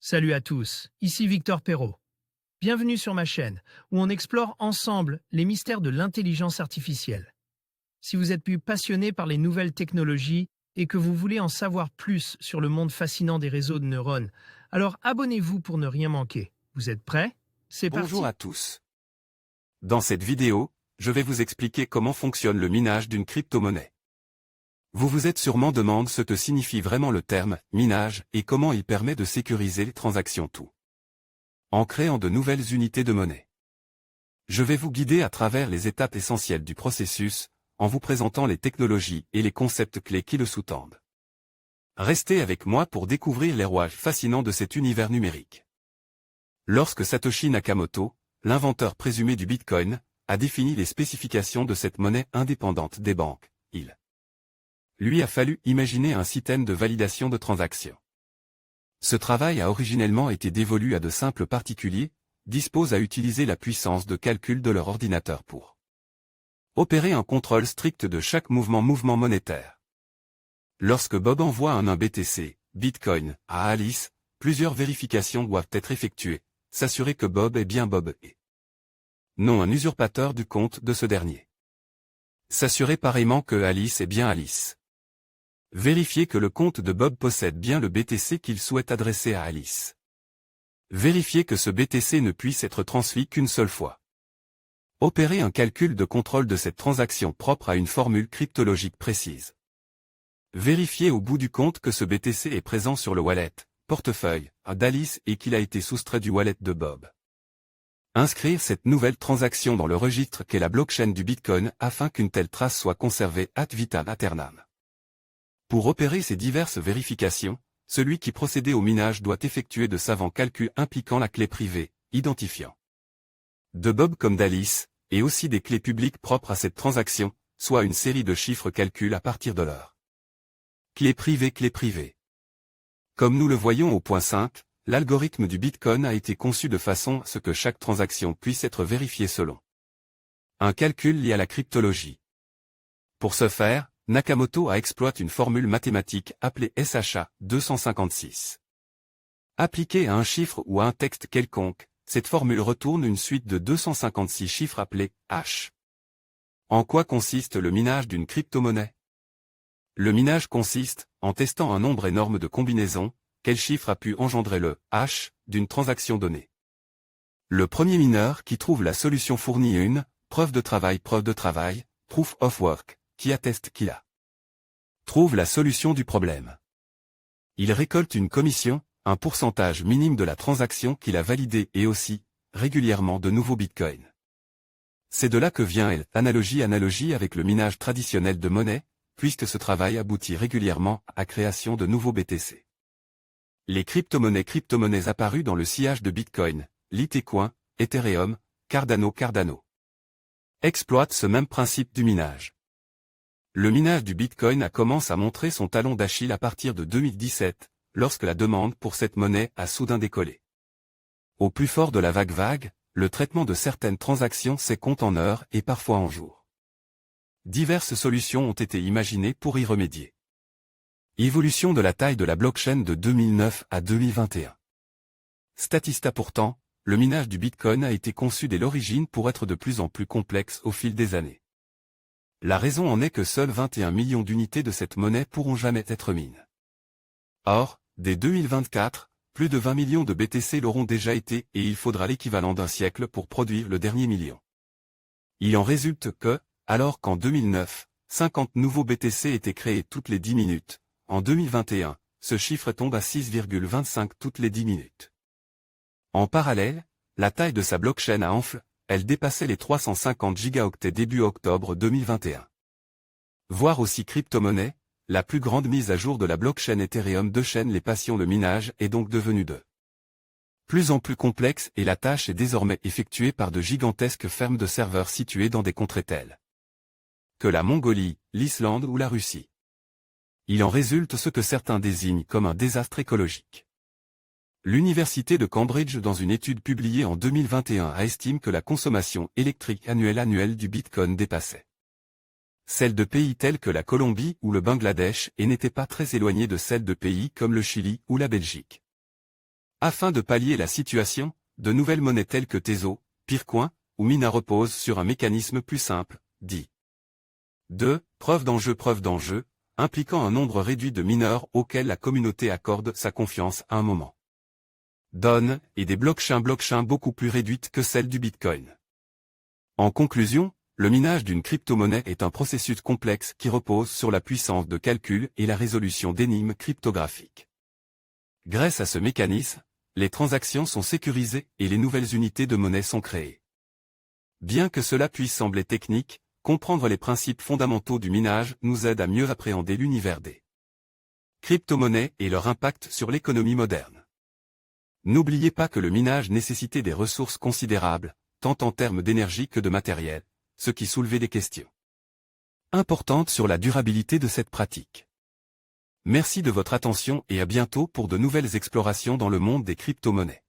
Salut à tous, ici Victor Perrault. Bienvenue sur ma chaîne, où on explore ensemble les mystères de l'intelligence artificielle. Si vous êtes plus passionné par les nouvelles technologies et que vous voulez en savoir plus sur le monde fascinant des réseaux de neurones, alors abonnez-vous pour ne rien manquer. Vous êtes prêts? C'est parti. Bonjour à tous. Dans cette vidéo, je vais vous expliquer comment fonctionne le minage d'une crypto-monnaie. Vous vous êtes sûrement demandé ce que signifie vraiment le terme « minage » et comment il permet de sécuriser les transactions tout en créant de nouvelles unités de monnaie. Je vais vous guider à travers les étapes essentielles du processus, en vous présentant les technologies et les concepts clés qui le sous-tendent. Restez avec moi pour découvrir les rouages fascinants de cet univers numérique. Lorsque Satoshi Nakamoto, l'inventeur présumé du Bitcoin, a défini les spécifications de cette monnaie indépendante des banques, il lui a fallu imaginer un système de validation de transactions. Ce travail a originellement été dévolu à de simples particuliers, disposent à utiliser la puissance de calcul de leur ordinateur pour opérer un contrôle strict de chaque mouvement monétaire. Lorsque Bob envoie un BTC, Bitcoin, à Alice, plusieurs vérifications doivent être effectuées, s'assurer que Bob est bien Bob et non un usurpateur du compte de ce dernier. S'assurer pareillement que Alice est bien Alice. Vérifier que le compte de Bob possède bien le BTC qu'il souhaite adresser à Alice. Vérifier que ce BTC ne puisse être transmis qu'une seule fois. Opérer un calcul de contrôle de cette transaction propre à une formule cryptologique précise. Vérifier au bout du compte que ce BTC est présent sur le wallet, portefeuille, d'Alice et qu'il a été soustrait du wallet de Bob. Inscrire cette nouvelle transaction dans le registre qu'est la blockchain du Bitcoin afin qu'une telle trace soit conservée ad vitam aeternam. Pour opérer ces diverses vérifications, celui qui procédait au minage doit effectuer de savants calculs impliquant la clé privée, identifiant de Bob comme d'Alice, et aussi des clés publiques propres à cette transaction, soit une série de chiffres calculs à partir de leur clé privée. Comme nous le voyons au point 5, l'algorithme du Bitcoin a été conçu de façon à ce que chaque transaction puisse être vérifiée selon un calcul lié à la cryptologie. Pour ce faire, Nakamoto a exploité une formule mathématique appelée SHA-256. Appliquée à un chiffre ou à un texte quelconque, cette formule retourne une suite de 256 chiffres appelés H. En quoi consiste le minage d'une crypto-monnaie? Le minage consiste, en testant un nombre énorme de combinaisons, quel chiffre a pu engendrer le H d'une transaction donnée. Le premier mineur qui trouve la solution fournit une preuve de travail, proof of work, qui atteste qu'il a trouve la solution du problème. Il récolte une commission, un pourcentage minime de la transaction qu'il a validée et aussi, régulièrement de nouveaux bitcoins. C'est de là que vient l'analogie avec le minage traditionnel de monnaie, puisque ce travail aboutit régulièrement à la création de nouveaux BTC. Les crypto-monnaies apparues dans le sillage de Bitcoin, Litecoin, Ethereum, Cardano exploitent ce même principe du minage. Le minage du Bitcoin a commencé à montrer son talon d'Achille à partir de 2017, lorsque la demande pour cette monnaie a soudain décollé. Au plus fort de la vague, le traitement de certaines transactions s'écompte en heures et parfois en jours. Diverses solutions ont été imaginées pour y remédier. Évolution de la taille de la blockchain de 2009 à 2021. Statista pourtant, le minage du Bitcoin a été conçu dès l'origine pour être de plus en plus complexe au fil des années. La raison en est que seuls 21 millions d'unités de cette monnaie pourront jamais être minées. Or, dès 2024, plus de 20 millions de BTC l'auront déjà été et il faudra l'équivalent d'un siècle pour produire le dernier million. Il en résulte que, alors qu'en 2009, 50 nouveaux BTC étaient créés toutes les 10 minutes, en 2021, ce chiffre tombe à 6,25 toutes les 10 minutes. En parallèle, la taille de sa blockchain a enflé, elle dépassait les 350 gigaoctets début octobre 2021. Voir aussi crypto-monnaie, la plus grande mise à jour de la blockchain Ethereum déchaîne les passions. Le minage est donc devenu de plus en plus complexe et la tâche est désormais effectuée par de gigantesques fermes de serveurs situées dans des contrées telles que la Mongolie, l'Islande ou la Russie. Il en résulte ce que certains désignent comme un désastre écologique. L'université de Cambridge, dans une étude publiée en 2021, estime que la consommation électrique annuelle du Bitcoin dépassait celle de pays tels que la Colombie ou le Bangladesh et n'était pas très éloignée de celle de pays comme le Chili ou la Belgique. Afin de pallier la situation, de nouvelles monnaies telles que Tezos, Peercoin ou Mina reposent sur un mécanisme plus simple, dit 2. Preuve d'enjeu, impliquant un nombre réduit de mineurs auxquels la communauté accorde sa confiance à un moment donné, et des blockchains beaucoup plus réduites que celles du Bitcoin. En conclusion, le minage d'une crypto-monnaie est un processus complexe qui repose sur la puissance de calcul et la résolution d'énigmes cryptographiques. Grâce à ce mécanisme, les transactions sont sécurisées et les nouvelles unités de monnaie sont créées. Bien que cela puisse sembler technique, comprendre les principes fondamentaux du minage nous aide à mieux appréhender l'univers des crypto-monnaies et leur impact sur l'économie moderne. N'oubliez pas que le minage nécessitait des ressources considérables, tant en termes d'énergie que de matériel, ce qui soulevait des questions importantes sur la durabilité de cette pratique. Merci de votre attention et à bientôt pour de nouvelles explorations dans le monde des crypto-monnaies.